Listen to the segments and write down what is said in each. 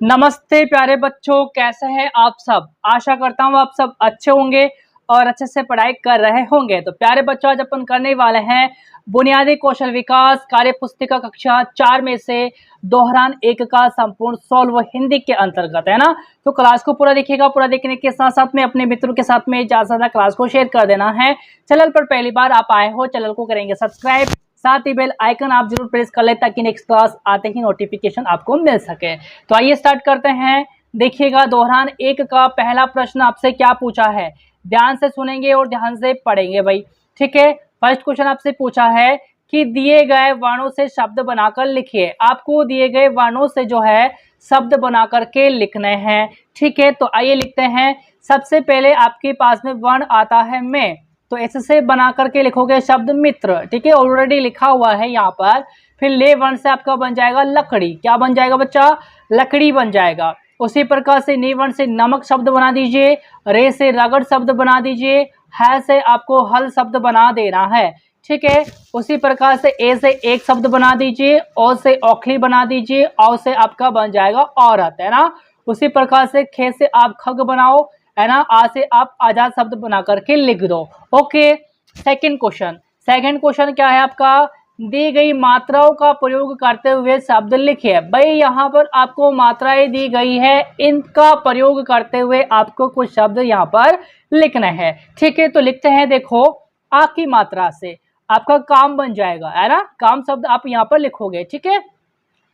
नमस्ते प्यारे बच्चों, कैसे हैं आप सब। आशा करता हूँ आप सब अच्छे होंगे और अच्छे से पढ़ाई कर रहे होंगे। तो प्यारे बच्चों, आज अपन करने वाले हैं बुनियादी कौशल विकास कार्य पुस्तिका कक्षा 4 में से दोहरान 1 का संपूर्ण सॉल्व हिंदी के अंतर्गत, है ना। तो क्लास को पूरा देखिएगा। पूरा देखने के साथ साथ में अपने मित्रों के साथ में ज्यादा से ज्यादा क्लास को शेयर कर देना है। चैनल पर पहली बार आप आए हो, चैनल को करेंगे सब्सक्राइब, साथ ही बेल आइकन आप जरूर प्रेस कर ले ताकि नेक्स्ट क्लास आते ही नोटिफिकेशन आपको मिल सके। तो आइए स्टार्ट करते हैं। देखिएगा, दोहरान 1 का पहला प्रश्न आपसे क्या पूछा है, ध्यान से सुनेंगे और ध्यान से पढ़ेंगे भाई, ठीक है। फर्स्ट क्वेश्चन आपसे पूछा है कि दिए गए वर्णों से शब्द बनाकर लिखिए। आपको दिए गए वर्णों से जो है शब्द बना करके लिखने हैं, ठीक है। तो आइए लिखते हैं। सबसे पहले आपके पास में वर्ण आता है मैं, तो इससे बना करके लिखोगे शब्द मित्र, ठीक है, ऑलरेडी लिखा हुआ है यहाँ पर। फिर ले वर्ण से आपका बन जाएगा लकड़ी। क्या बन जाएगा बच्चा? लकड़ी बन जाएगा। उसी प्रकार से नी वर्ण से नमक शब्द बना दीजिए, रे से रगड़ शब्द बना दीजिए, है से आपको हल शब्द बना देना है, ठीक है। उसी प्रकार से ए से एक शब्द बना दीजिए, औ से औखली बना दीजिए, औ से आपका बन जाएगा औरत, है ना। उसी प्रकार से खे से आप खग बनाओ, है ना। आ से आप आजाद शब्द बना करके लिख दो। ओके, सेकंड क्वेश्चन क्या है आपका? दी गई मात्राओं का प्रयोग करते हुए शब्द लिखिए। भाई यहाँ पर आपको मात्राएं दी गई है, इनका प्रयोग करते हुए आपको कुछ शब्द यहाँ पर लिखना है, ठीक है। तो लिखते हैं, देखो, आ की मात्रा से आपका काम बन जाएगा, है ना। काम शब्द आप यहाँ पर लिखोगे, ठीक है।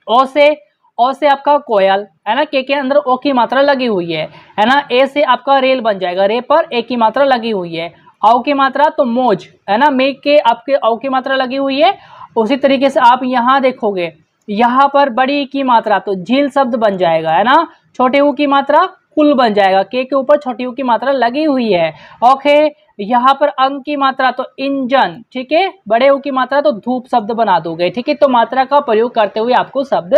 ओ से आपका कोयल, है ना, के अंदर ओ की मात्रा लगी हुई है ना। ए से आपका रेल बन जाएगा, रे पर ए की मात्रा लगी हुई है। औ की मात्रा तो मौज, है ना, मेघ के आपके औ की मात्रा लगी हुई है। उसी तरीके से आप यहाँ देखोगे, यहाँ पर बड़ी की मात्रा तो झील शब्द बन जाएगा, है ना। छोटे ऊ की मात्रा कुल बन जाएगा, के ऊपर छोटी ऊ की मात्रा लगी हुई है। ओके, यहाँ पर अंग की मात्रा तो इंजन, ठीक है। बड़े ऊ की मात्रा तो धूप शब्द बना दोगे, ठीक है। तो मात्रा का प्रयोग करते हुए आपको शब्द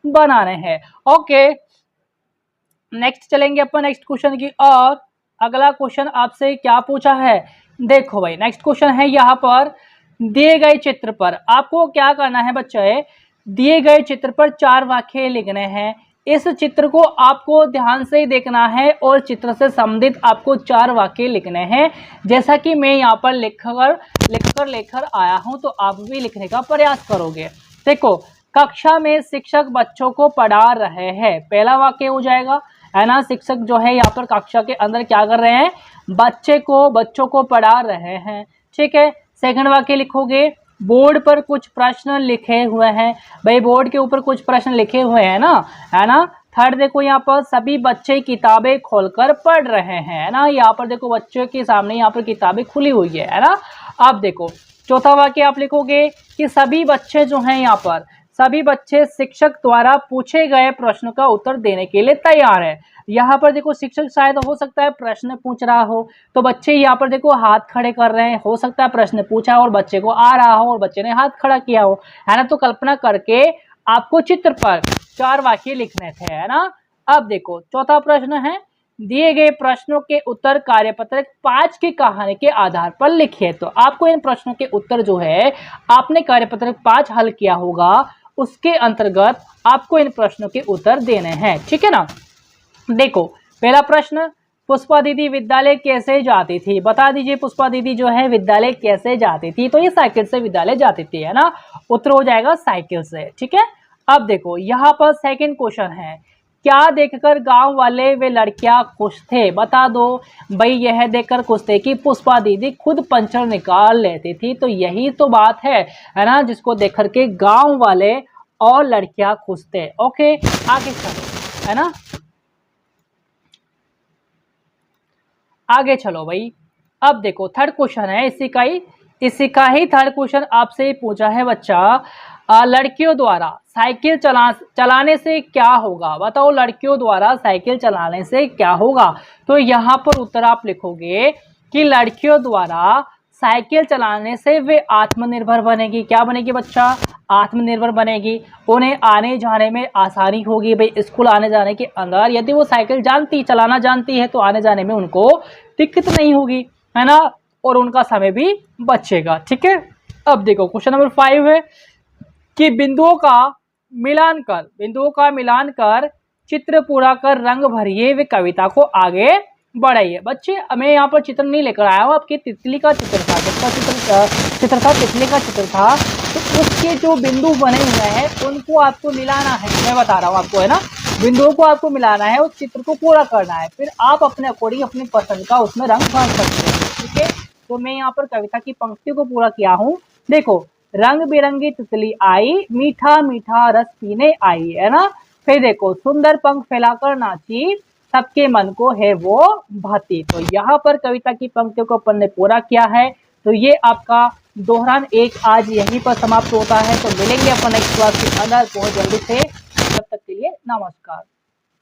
बनाने हैं। ओके, नेक्स्ट चलेंगे अपन नेक्स्ट क्वेश्चन की। और अगला क्वेश्चन आपसे क्या पूछा है, देखो भाई, नेक्स्ट क्वेश्चन है यहाँ पर दिए गए चित्र पर आपको क्या करना है बच्चे, दिए गए चित्र पर 4 वाक्य लिखने हैं। इस चित्र को आपको ध्यान से देखना है और चित्र से संबंधित आपको 4 वाक्य लिखने हैं। जैसा कि मैं यहाँ पर लेकर आया हूँ, तो आप भी लिखने का प्रयास करोगे। देखो, कक्षा में शिक्षक बच्चों को पढ़ा रहे हैं, पहला वाक्य हो जाएगा, है ना। शिक्षक जो है यहाँ पर कक्षा के अंदर क्या कर रहे हैं, बच्चों को पढ़ा रहे हैं, ठीक है। सेकंड वाक्य लिखोगे, बोर्ड पर कुछ प्रश्न लिखे हुए हैं। भाई बोर्ड के ऊपर कुछ प्रश्न लिखे हुए हैं ना, है ना। थर्ड देखो, यहाँ पर सभी बच्चे किताबें खोलकर पढ़ रहे हैं, है ना। यहाँ पर देखो बच्चों के सामने यहाँ पर किताबें खुली हुई है ना। अब देखो चौथा वाक्य आप लिखोगे कि सभी बच्चे जो हैं यहाँ पर, सभी बच्चे शिक्षक द्वारा पूछे गए प्रश्न का उत्तर देने के लिए तैयार है। यहाँ पर देखो शिक्षक शायद हो सकता है प्रश्न पूछ रहा हो, तो बच्चे यहाँ पर देखो हाथ खड़े कर रहे हैं। हो सकता है प्रश्न पूछा और बच्चे को आ रहा हो और बच्चे ने हाथ खड़ा किया हो, है ना। तो कल्पना करके आपको चित्र पर 4 वाक्य लिखने थे, है ना। अब देखो चौथा प्रश्न है, दिए गए प्रश्नों के उत्तर कार्यपत्रक 5 की कहानी के आधार पर लिखिए। तो आपको इन प्रश्नों के उत्तर जो है आपने कार्यपत्रक 5 हल किया होगा, उसके अंतर्गत आपको इन प्रश्नों के उत्तर देने हैं, ठीक है ना। देखो पहला प्रश्न, पुष्पा दीदी विद्यालय कैसे जाती थी? बता दीजिए, पुष्पा दीदी जो है विद्यालय कैसे जाती थी? तो ये साइकिल से विद्यालय जाती थी, है ना। उत्तर हो जाएगा साइकिल से, ठीक है। अब देखो यहाँ पर सेकंड क्वेश्चन है, क्या देखकर गांव वाले वे लड़कियां खुश थे? बता दो भाई, यह देखकर खुश थे कि पुष्पा दीदी खुद पंचर निकाल लेती थी। तो यही तो बात है ना, जिसको देख करके गांव वाले और लड़कियां खुश थे। ओके, आगे चलो, है ना, आगे चलो भाई। अब देखो थर्ड क्वेश्चन है, इसी का ही थर्ड क्वेश्चन आपसे पूछा है बच्चा, लड़कियों द्वारा साइकिल चलाने से क्या होगा? बताओ, लड़कियों द्वारा साइकिल चलाने से क्या होगा? तो यहाँ पर उत्तर आप लिखोगे कि लड़कियों द्वारा साइकिल चलाने से वे आत्मनिर्भर बनेगी। क्या बनेगी बच्चा? आत्मनिर्भर बनेगी। उन्हें आने जाने में आसानी होगी। भाई स्कूल आने जाने के अंदर यदि वो साइकिल चलाना जानती है तो आने जाने में उनको दिक्कत नहीं होगी, है ना, और उनका समय भी बचेगा, ठीक है। अब देखो क्वेश्चन नंबर 5 है कि बिंदुओं का मिलान कर चित्र पूरा कर रंग भरिए व कविता को आगे बढ़ाइए। बच्चे मैं यहाँ पर चित्र नहीं लेकर आया हूँ, आपके तितली का चित्र था, जिसका चित्र था तितली का चित्र था, तो उसके जो बिंदु बने हुए हैं उनको आपको मिलाना है। मैं बता रहा हूँ आपको, है ना, बिंदुओं को आपको मिलाना है, उस चित्र को पूरा करना है, फिर आप अपने अकॉर्डिंग अपनी पसंद का उसमें रंग भर सकते हैं। ठीक है, तो मैं यहाँ पर कविता की पंक्ति को पूरा किया हूँ। देखो, रंग बिरंगी तितली आई, मीठा मीठा रस पीने आई, है ना। फिर देखो, सुंदर पंख फैलाकर नाची, सबके मन को है वो भाती। तो यहाँ पर कविता की पंक्तियों को अपन ने पूरा किया है। तो ये आपका दोहरान 1 आज यहीं पर समाप्त होता है। तो मिलेंगे अपन नेक्स्ट क्लास के अंदर बहुत जल्दी से। तब तक के लिए नमस्कार।